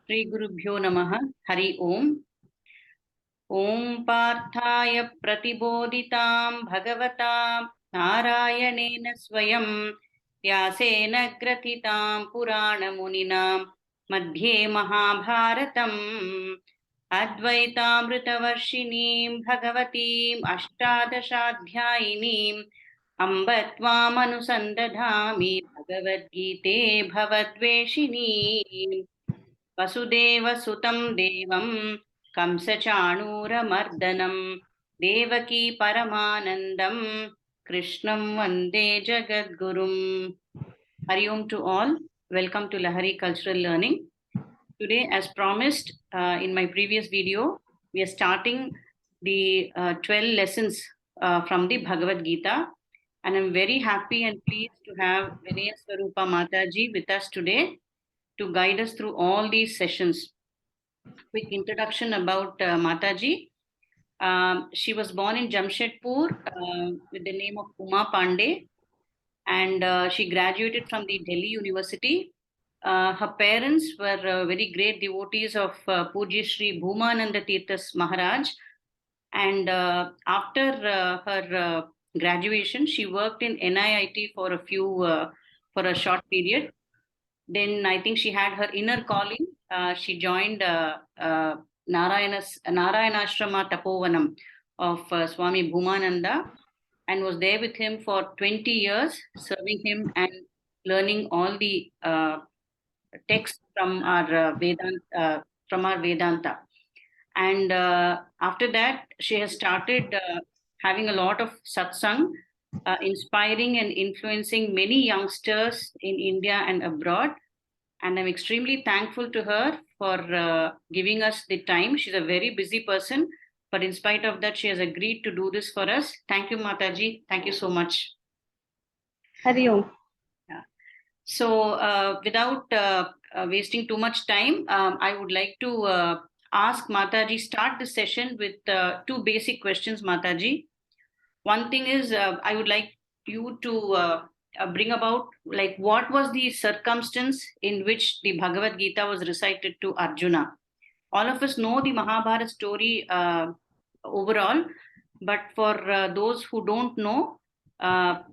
Shri Gurubhyo Namaha. Hari Om. Om Parthaye Pratibodhitam Bhagavatam Narayanena Swayam Vyasena Gratitam Purana Muninam Madhye Mahabharatam Advaitamritavarshinim Bhagavatim Ashtadashadhyayinim Amb Tvam Anusandadhami Bhagavad-gite Bhavadveshinim वसुदेवसुतं देवं कंसचाणूरमर्दनं देवकी परमानन्दं कृष्णं वन्दे जगद्गुरुम्. Hari Om to all. Welcome to Lahari Cultural Learning. Today, as promised in my previous video, we are starting the 12 lessons from the Bhagavad Gita. And I'm very happy and pleased to have Vinaya Swarupa Mathaji with us today to guide us through all these sessions. Quick introduction about Mathaji. She was born in Jamshedpur with the name of Uma Pandey, and she graduated from the Delhi University. Her parents were very great devotees of Pujya Shri Bhumananda Tirthas Maharaj, and after her graduation, she worked in NIIT for a short period. Then I think she had her inner calling. She joined Narayanashrama Tapovanam of Swami Bhumananda and was there with him for 20 years, serving him and learning all the texts from our Vedanta. And after that, she has started having a lot of satsang, inspiring and influencing many youngsters in India and abroad. And I'm extremely thankful to her for giving us the time. She's a very busy person, but in spite of that, she has agreed to do this for us. Thank you, Mathaji. Thank you so much. Hari Om. Yeah. So without wasting too much time, I would like to ask Mathaji, start the session with two basic questions, Mathaji. One thing is, I would like you to bring about, like, what was the circumstance in which the Bhagavad Gita was recited to Arjuna? All of us know the Mahabharata story overall, but for those who don't know, what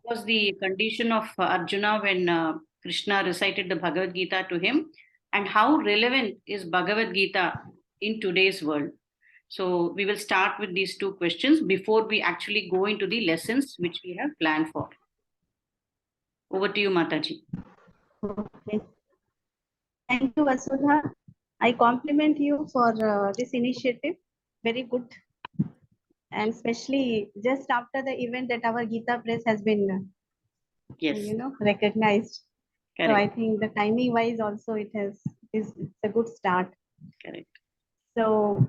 was the condition of Arjuna when Krishna recited the Bhagavad Gita to him, and how relevant is Bhagavad Gita in today's world? So we will start with these two questions before we actually go into the lessons which we have planned for. Over to you, Mathaji. Okay. Thank you, Vasudha. I compliment you for this initiative. Very good. And especially just after the event that our Gita Press has been, recognized. Correct. So I think the timing wise also it's a good start. Correct. So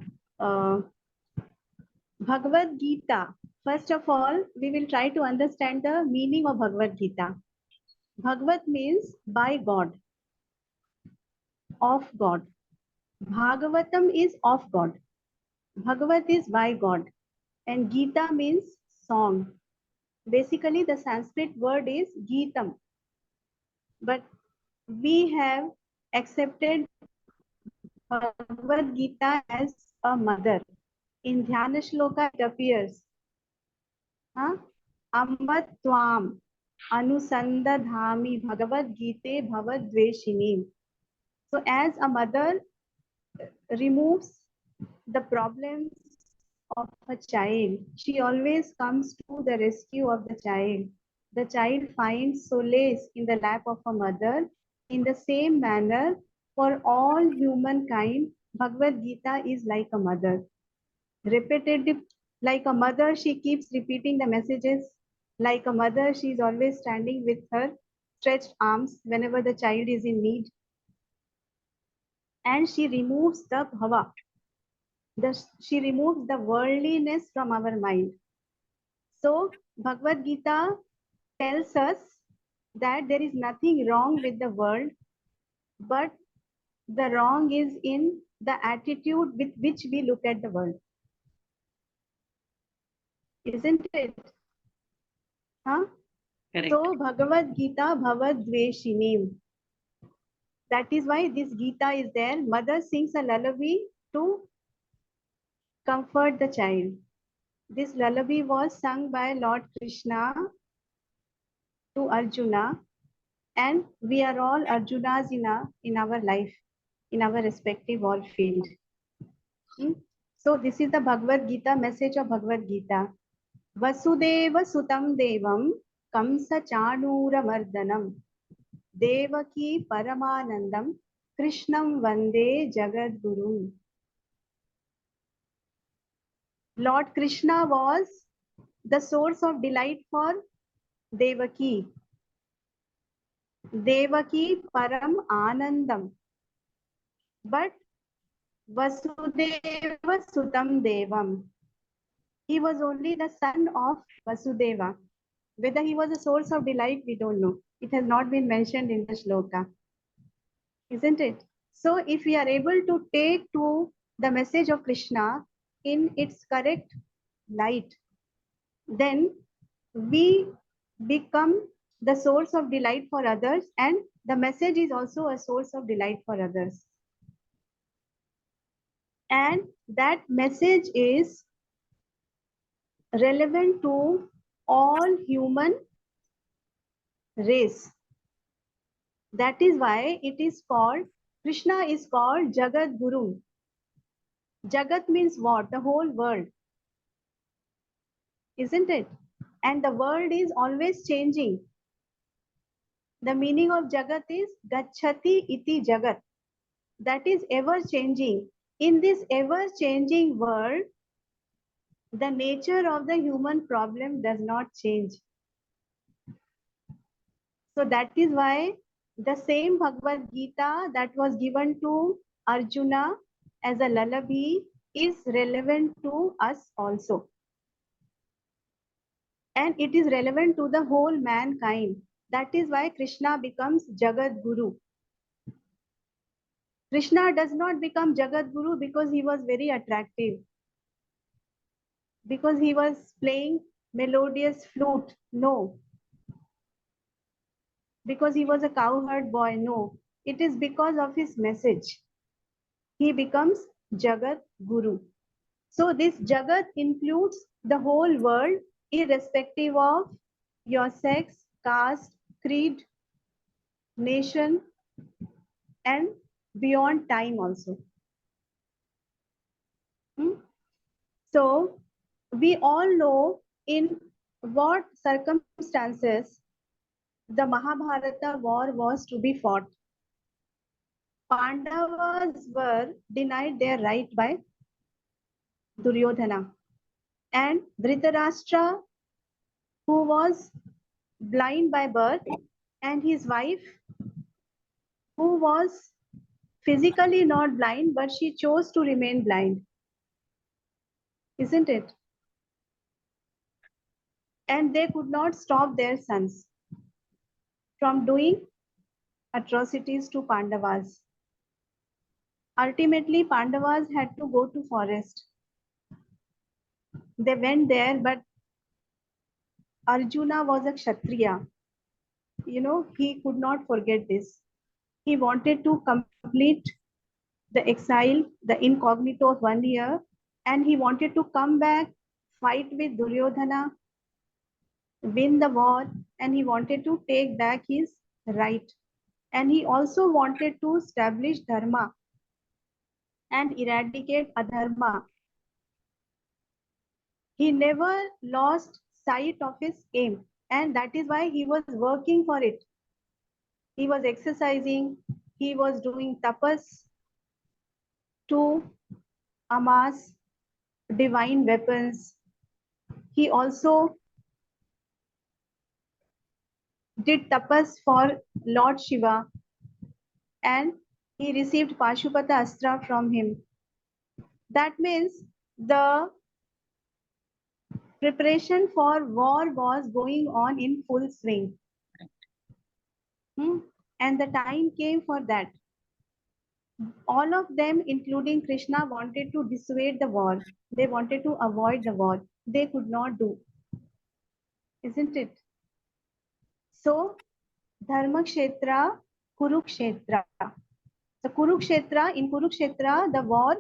Bhagavad Gita. First of all, we will try to understand the meaning of Bhagavad Gita. Bhagavad means by God, of God. Bhagavatam is of God. Bhagavad is by God. And Gita means song. Basically, the Sanskrit word is Geetam. But we have accepted Bhagavad Gita as a mother. In Dhyana Shloka, it appears. Ambat Tvam Anusandadhami Bhagavad Gita Bhavadveshinim. So as a mother removes the problems of a child, she always comes to the rescue of the child. The child finds solace in the lap of a mother. In the same manner, for all humankind, Bhagavad Gita is like a mother. Repetitive, like a mother, she keeps repeating the messages. Like a mother, she is always standing with her stretched arms whenever the child is in need. And she removes the bhava. She removes the worldliness from our mind. So Bhagavad Gita tells us that there is nothing wrong with the world, but the wrong is in the attitude with which we look at the world. Isn't it? Huh? Correct. So Bhagavad Gita Bhavadveshinim. That is why this Gita is there. Mother sings a lullaby to comfort the child. This lullaby was sung by Lord Krishna to Arjuna, and we are all Arjunas in our life, in our respective all field. So this is the Bhagavad Gita, message of Bhagavad Gita. Vasudeva sutam devam kamsa chanura mardanam devaki paramanandam krishnam vande jagadgurum. Lord Krishna was the source of delight for Devaki. Devaki param anandam. But Vasudeva sutam devam. He was only the son of Vasudeva. Whether he was a source of delight, we don't know. It has not been mentioned in the shloka. Isn't it? So if we are able to take to the message of Krishna in its correct light, then we become the source of delight for others, and the message is also a source of delight for others. And that message is relevant to all human race. That is why it is called, Krishna is called Jagat Guru. Jagat means what? The whole world. Isn't it? And the world is always changing. The meaning of Jagat is Gachati iti Jagat. That is ever changing. In this ever changing world, the nature of the human problem does not change. So that is why the same Bhagavad Gita that was given to Arjuna as a lullaby is relevant to us also. And it is relevant to the whole mankind. That is why Krishna becomes Jagat Guru. Krishna does not become Jagat Guru because he was very attractive, because he was playing melodious flute. No. Because he was a cowherd boy. No. It is because of his message. He becomes Jagat Guru. So this Jagat includes the whole world, irrespective of your sex, caste, creed, nation, and beyond time also. So we all know in what circumstances the Mahabharata war was to be fought. Pandavas were denied their right by Duryodhana, and Dhritarashtra, who was blind by birth, and his wife, who was physically not blind, but she chose to remain blind. Isn't it? And they could not stop their sons from doing atrocities to Pandavas. Ultimately, Pandavas had to go to forest. They went there, but Arjuna was a Kshatriya. You know, he could not forget this. He wanted to complete the exile, the incognito of 1 year, and he wanted to come back, fight with Duryodhana, win the war, and he wanted to take back his right. And he also wanted to establish dharma and eradicate adharma. He never lost sight of his aim, and that is why he was working for it. He was exercising, he was doing tapas to amass divine weapons. He also did tapas for Lord Shiva, and he received Pashupata Astra from him. That means the preparation for war was going on in full swing. And the time came for that. All of them, including Krishna, wanted to dissuade the war. They wanted to avoid the war. They could not do. Isn't it? So, Dharma Kshetra, Kurukshetra. So in Kurukshetra, the war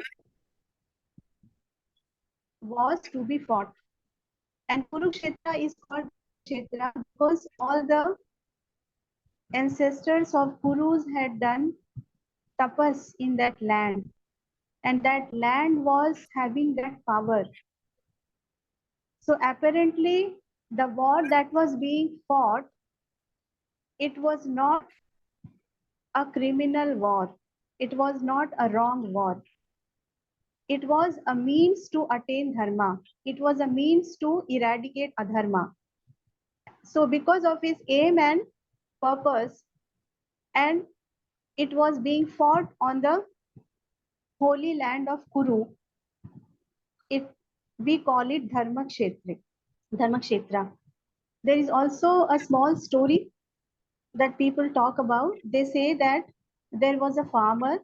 was to be fought. And Kurukshetra is called Kurukshetra because all the ancestors of Kurus had done tapas in that land. And that land was having that power. So apparently, the war that was being fought, it was not a criminal war. It was not a wrong war. It was a means to attain dharma. It was a means to eradicate adharma. So because of his aim and purpose, and it was being fought on the holy land of Kuru, we call it Dharma Kshetra. Dharma Kshetra. There is also a small story that people talk about. They say that there was a farmer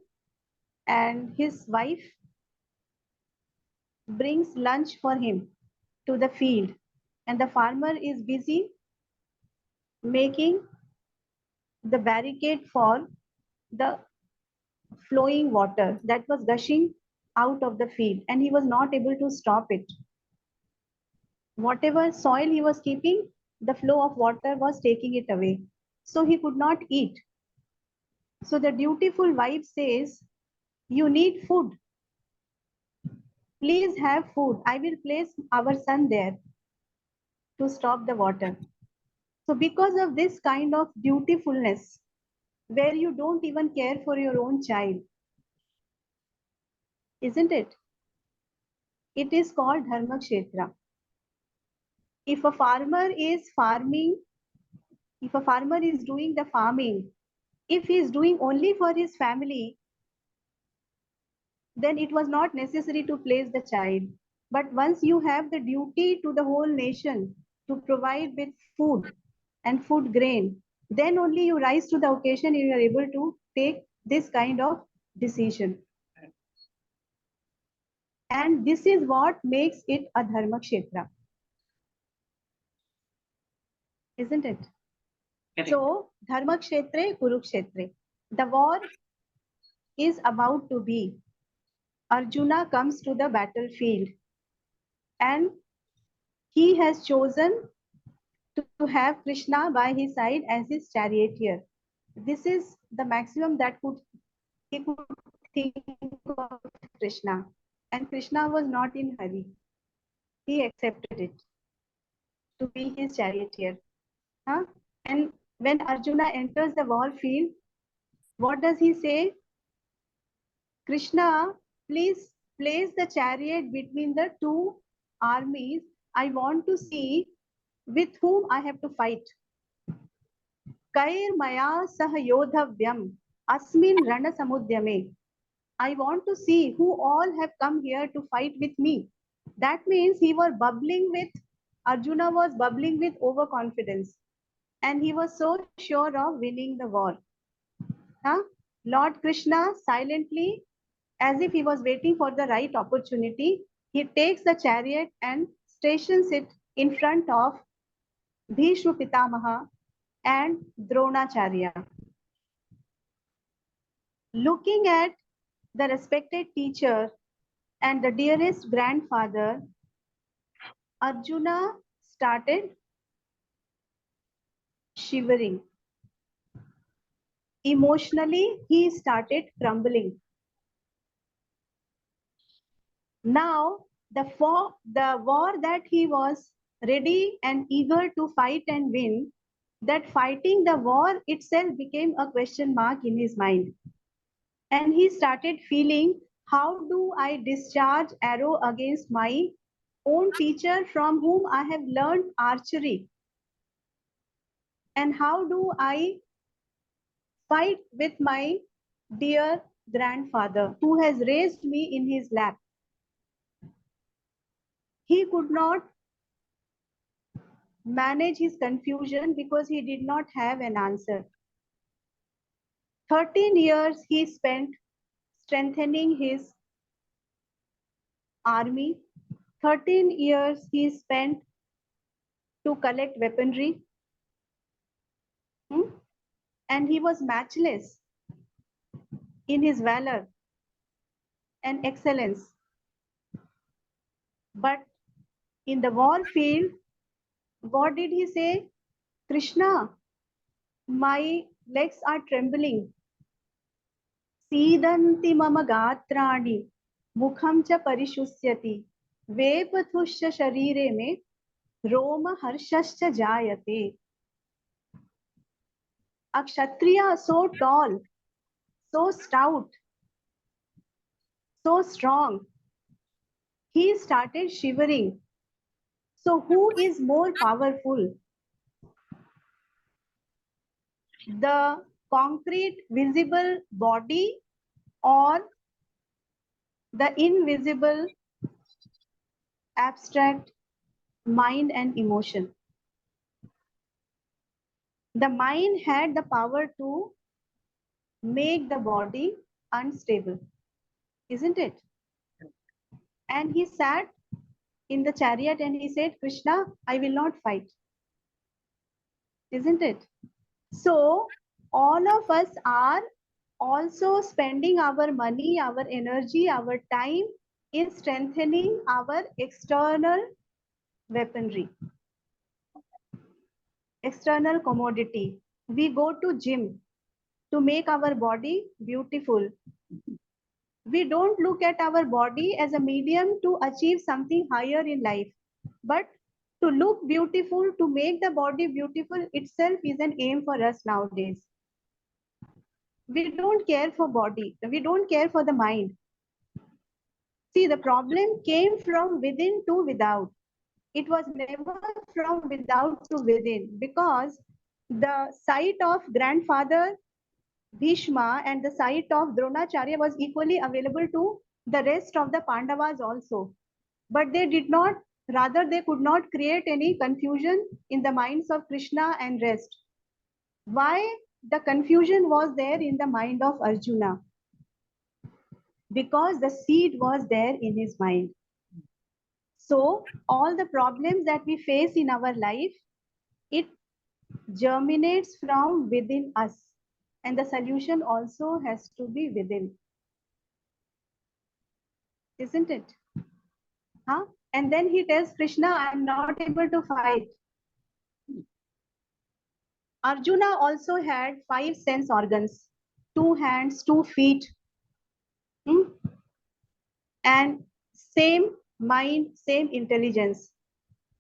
and his wife brings lunch for him to the field, and the farmer is busy making the barricade for the flowing water that was gushing out of the field, and he was not able to stop it. Whatever soil he was keeping, the flow of water was taking it away. So he could not eat. So the dutiful wife says, "You need food. Please have food. I will place our son there to stop the water." So because of this kind of dutifulness, where you don't even care for your own child, isn't it? It is called Dharma Kshetra. If a farmer is farming, if a farmer is doing the farming, if he is doing only for his family, then it was not necessary to place the child. But once you have the duty to the whole nation to provide with food and food grain, then only you rise to the occasion and you are able to take this kind of decision. And this is what makes it a Dharma Kshetra. Isn't it? Correct. So, Dharma Kshetre, Kurukshetre. The war is about to be. Arjuna comes to the battlefield and he has chosen to have Krishna by his side as his charioteer. This is the maximum that he could think of Krishna. And Krishna was not in hurry. He accepted it to be his charioteer. Huh? And when Arjuna enters the war field, what does he say? "Krishna, please place the chariot between the two armies. I want to see with whom I have to fight. Kair maya sah yodhavyam asmin rana samudyame." I want to see who all have come here to fight with me. That means Arjuna was bubbling with overconfidence. And he was so sure of winning the war. Huh? Lord Krishna silently, as if he was waiting for the right opportunity, he takes the chariot and stations it in front of Bhishma Pitamaha and Dronacharya. Looking at the respected teacher and the dearest grandfather, Arjuna started shivering. Emotionally, he started crumbling. Now, the war that he was ready and eager to fight and win, that fighting the war itself became a question mark in his mind. And he started feeling, how do I discharge arrow against my own teacher from whom I have learned archery? And how do I fight with my dear grandfather who has raised me in his lap? He could not manage his confusion because he did not have an answer. 13 years he spent strengthening his army. 13 years he spent to collect weaponry. And he was matchless in his valor and excellence. But in the war field, what did he say? Krishna, my legs are trembling. सीदन्ति मम गात्राणि मुखम च परिशुष्यति वेपथुश्च शरीरे में रोम हर्षश्च जायते. A kshatriya so tall, so stout, so strong, he started shivering. So who is more powerful? The concrete visible body or the invisible abstract mind and emotion? The mind had the power to make the body unstable, isn't it? And he sat in the chariot and he said, Krishna, I will not fight. Isn't it? So all of us are also spending our money, our energy, our time in strengthening our external weaponry, external commodity. We go to gym to make our body beautiful. We don't look at our body as a medium to achieve something higher in life, but to look beautiful, to make the body beautiful itself is an aim for us nowadays. We don't care for body, we don't care for the mind. See, the problem came from within to without. It was never from without to within, because the sight of grandfather Bhishma and the sight of Dronacharya was equally available to the rest of the Pandavas also. But they did not, rather they could not create any confusion in the minds of Krishna and rest. Why the confusion was there in the mind of Arjuna? Because the seed was there in his mind. So all the problems that we face in our life, it germinates from within us. And the solution also has to be within. Isn't it? Huh? And then he tells Krishna, I am not able to fight. Arjuna also had 5 sense organs, 2 hands, 2 feet, and same mind, same intelligence.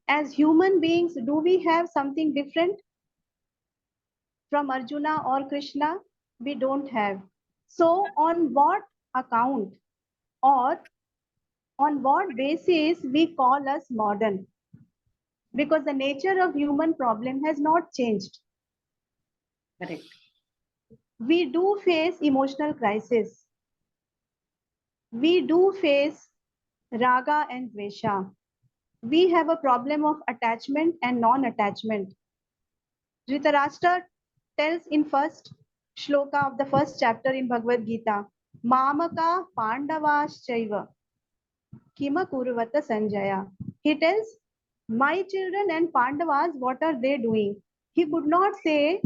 As human beings, do we have something different from Arjuna or Krishna? We don't have. So on what account or on what basis we call us modern? Because the nature of human problem has not changed. Correct. We do face emotional crisis. We do face raga and dvesha. We have a problem of attachment and non-attachment. Dhritarashtra tells in first shloka of the first chapter in Bhagavad Gita, Mamaka Pandavaschaiva Kima Kuruvata Sanjaya. He tells, my children and Pandavas, what are they doing? He could not say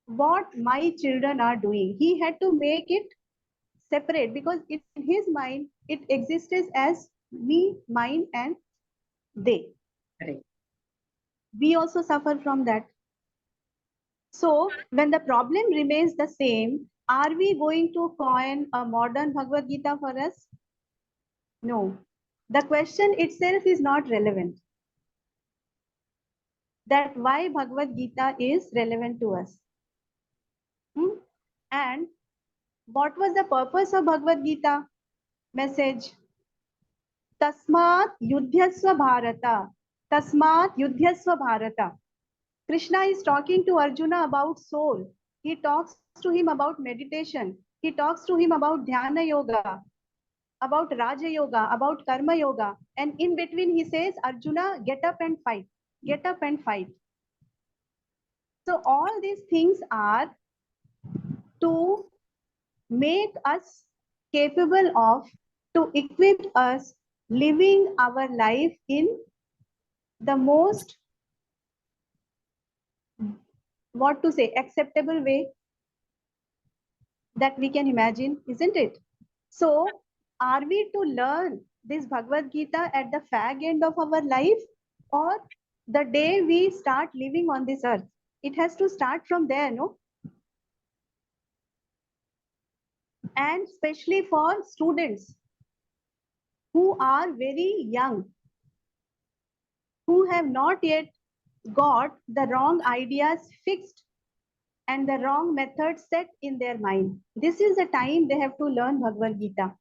what my children are doing. He had to make it separate, because in his mind, it existed as me, mine, and they. Correct. We also suffer from that. So when the problem remains the same, are we going to coin a modern Bhagavad Gita for us? No. The question itself is not relevant. That why Bhagavad Gita is relevant to us. And what was the purpose of Bhagavad Gita message? Tasmat yudhyasva bharata. Tasmat yudhyasva bharata. Krishna is talking to Arjuna about soul. He talks to him about meditation. He talks to him about dhyana yoga, about raja yoga, about karma yoga. And in between he says, Arjuna, get up and fight. Get up and fight. So all these things are to make us capable of, to equip us living our life in the most, what to say, acceptable way. that we can imagine, isn't it? So, are we to learn this Bhagavad Gita at the fag end of our life, or the day we start living on this earth? It has to start from there, no? And especially for students who are very young, who have not yet got the wrong ideas fixed and the wrong methods set in their mind. This is the time they have to learn Bhagavad Gita.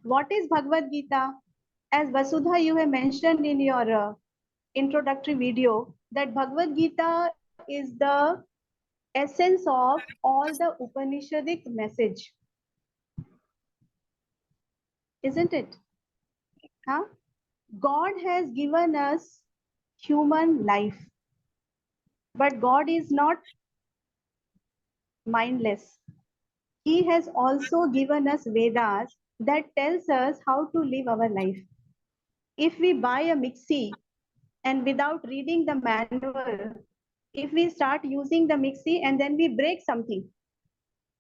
What is Bhagavad Gita? As Vasudha, you have mentioned in your introductory video that Bhagavad Gita is the essence of all the Upanishadic message, isn't it? Huh? God has given us human life, but God is not mindless. He has also given us Vedas that tells us how to live our life. If we buy a mixie and without reading the manual, if we start using the mixie and then we break something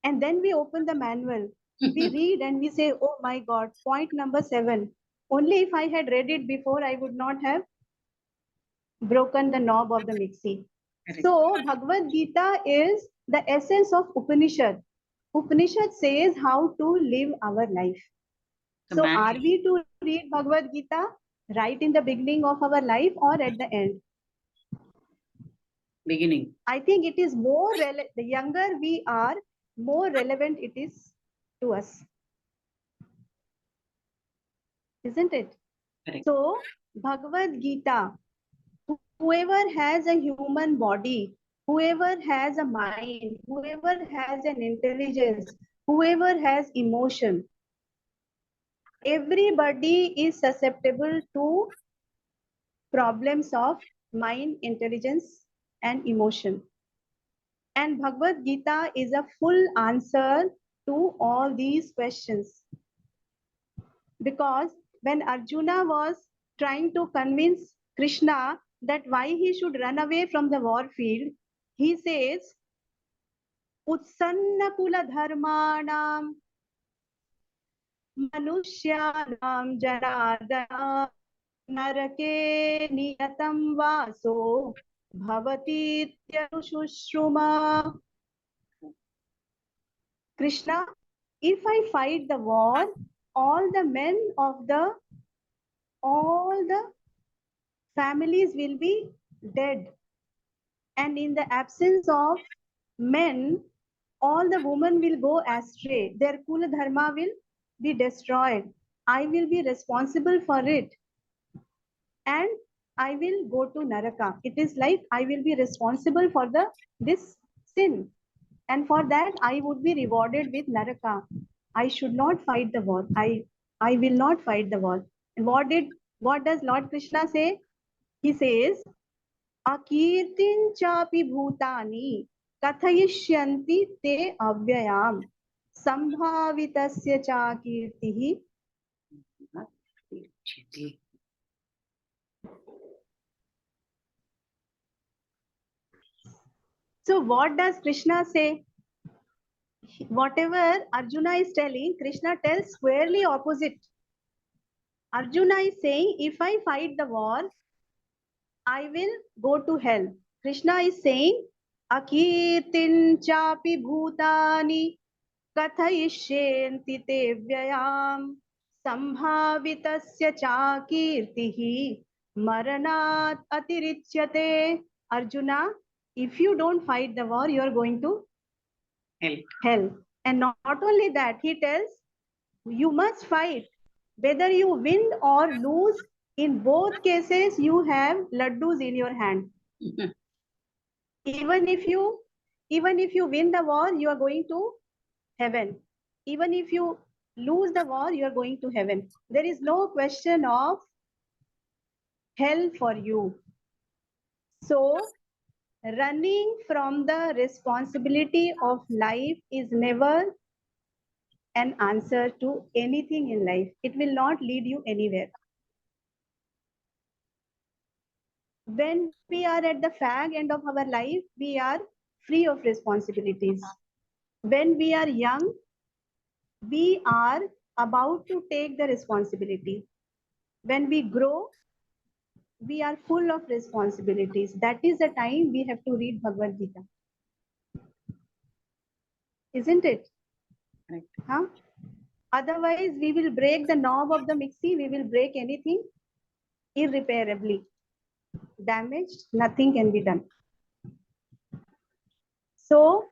and then we open the manual, we read and we say, oh my God, point number 7. Only if I had read it before, I would not have broken the knob of the mixie. Correct. So Bhagavad Gita is the essence of Upanishad. Upanishad says how to live our life. So are we to read Bhagavad Gita right in the beginning of our life or at the end? Beginning. I think it is more the younger we are, more relevant it is to us. Isn't it? Correct. So Bhagavad Gita, whoever has a human body, whoever has a mind, whoever has an intelligence, whoever has emotion, everybody is susceptible to problems of mind, intelligence, and emotion. And Bhagavad Gita is a full answer to all these questions. Because when Arjuna was trying to convince Krishna that why he should run away from the war field, he says, Utsanna kula dharmanam manushyanam janardana narake niyatam vaso bhavatityarushruma. Krishna, if I fight the war, all the men of all the families will be dead. And in the absence of men, all the women will go astray. Their Kula Dharma will be destroyed. I will be responsible for it. And I will go to Naraka. It is like I will be responsible for this sin. And for that, I would be rewarded with Naraka. I should not fight the war. I will not fight the war. And what does Lord Krishna say? He says, Akirtin chapi bhutani kathayishyanti te avyayam sambhavitasya cha kirtihi. So what does Krishna say? Whatever Arjuna is telling, Krishna tells squarely opposite. Arjuna is saying, if I fight the war, I will go to hell. Krishna is saying, Akirtin chapi bhutani kathayishyenti te vyayam sambhavitasya cha kirtihi maranat atirichyate. Arjuna, if you don't fight the war, you are going to hell. And not only that, he tells, you must fight. Whether you win or lose, in both cases, you have laddus in your hand. Even if you win the war, you are going to heaven. Even if you lose the war, you are going to heaven. There is no question of hell for you. So running from the responsibility of life is never an answer to anything in life. It will not lead you anywhere. When we are at the fag end of our life, we are free of responsibilities. When we are young, we are about to take the responsibility. When we grow, we are full of responsibilities. That is the time we have to read Bhagavad Gita. Isn't it? Right. Huh? Otherwise, we will break the knob of the mixie. We will break anything irreparably. Damaged, nothing can be done. So,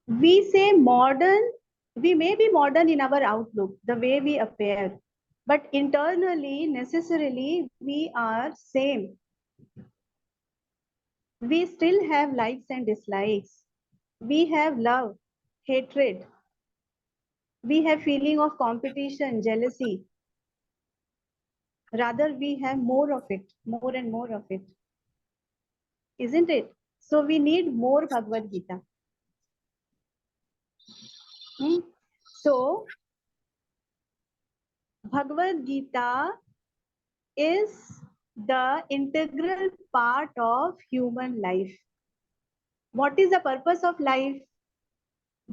we say modern, we may be modern in our outlook, the way we appear, but internally, necessarily, we are same. We still have likes and dislikes. We have love, hatred. We have feeling of competition, jealousy. Rather, we have more of it, more and more of it. Isn't it? So we need more Bhagavad Gita. So, Bhagavad Gita is the integral part of human life. What is the purpose of life?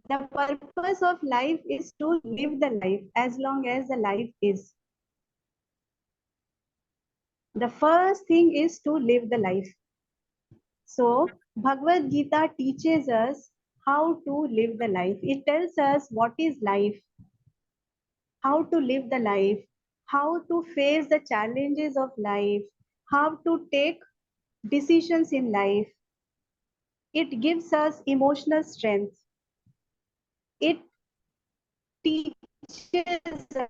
The purpose of life is to live the life as long as the life is. The first thing is to live the life. So, Bhagavad Gita teaches us how to live the life. It tells us what is life, how to live the life, how to face the challenges of life, how to take decisions in life. It gives us emotional strength. It teaches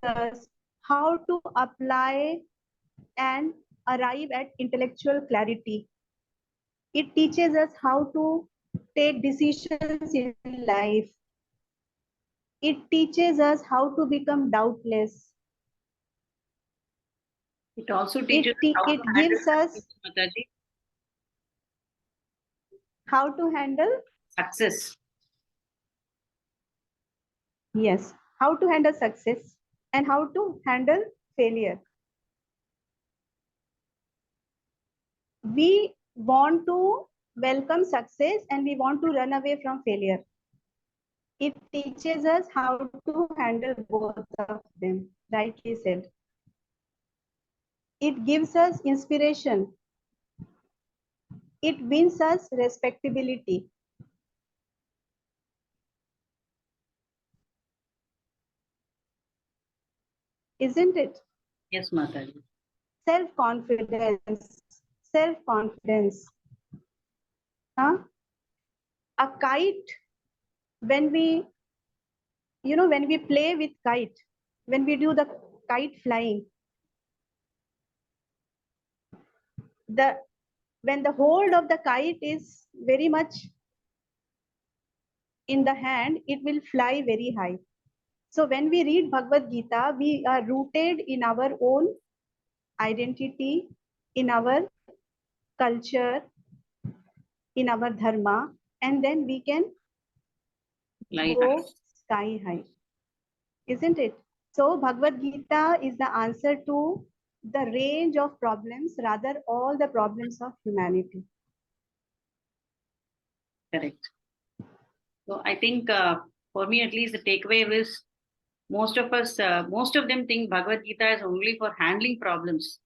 us how to apply and arrive at intellectual clarity. It teaches us how to take decisions in life. It teaches us how to become doubtless. It also teaches us how to It handle gives us success, Mathaji. how to handle, Success. yes, how to handle success and how to handle failure. We want to welcome success and we want to run away from failure. It teaches us how to handle both of them, rightly said. It gives us inspiration. It wins us respectability. Isn't it? Yes, Mathaji. Self-confidence. Self-confidence. Huh? A kite, when when we play with kite, when we do the kite flying, when the hold of the kite is very much in the hand, it will fly very high. So when we read Bhagavad Gita, we are rooted in our own identity, in our culture, in our dharma, and then we can Light. go sky high. Isn't it? So Bhagavad Gita is the answer to the range of problems, rather all the problems of humanity. Correct. So I think for me at least the takeaway is most of us, most of them think Bhagavad Gita is only for handling problems.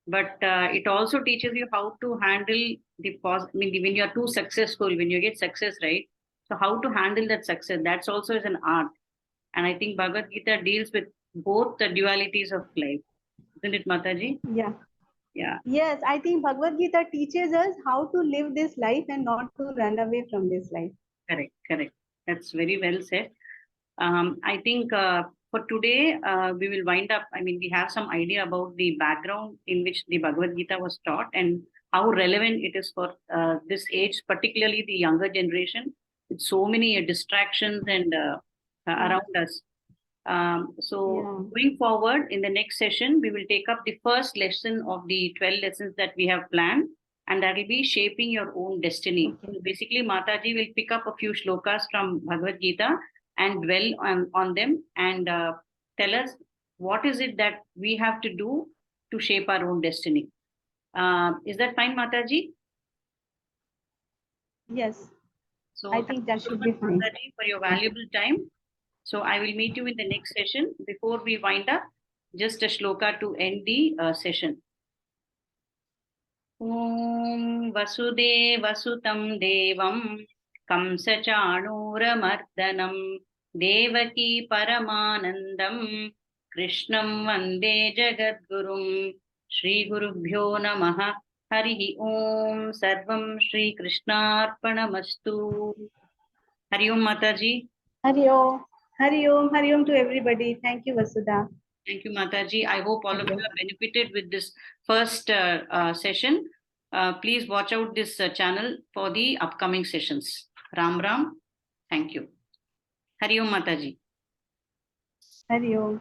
But it also teaches you how to handle when you are too successful, when you get success, right? So how to handle that success, that's also is an art. And I think Bhagavad Gita deals with both the dualities of life. Isn't it, Mataji? Yeah. Yeah, Yes, I think Bhagavad Gita teaches us how to live this life and not to run away from this life. correct, correct. That's very well said. I think for today, we will wind up. I mean, we have some idea about the background in which the Bhagavad Gita was taught and how relevant it is for this age, particularly the younger generation, with so many distractions and around us. So, Yeah. going forward in the next session, we will take up the first lesson of the 12 lessons that we have planned, and that will be shaping your own destiny. Okay. So, basically, Mataji will pick up a few shlokas from Bhagavad Gita and dwell on them and tell us what is it that we have to do to shape our own destiny. Is that fine, Mataji? Yes. So I thank think you that so should much, be fine. Mathaji, for your valuable time. So I will meet you in the next session. Before we wind up, just a shloka to end the session. ॐ वसुदेवसुतं देवं कंसचाणूरमर्दनं देवकी परमानन्दं कृष्णं वन्दे जगद्गुरुं श्रीगुरुभ्यो नमः हरिः ॐ सर्वं श्रीकृष्णार्पणमस्तु हरि ओम माताजी Hari Om. Hari Om to everybody. Thank you, Vasudha. Thank you, Mataji. I hope all of Thank you you. have benefited with this first session. Please watch out this channel for the upcoming sessions. Ram Ram. Thank you. Hari Om Mataji. Hari Om.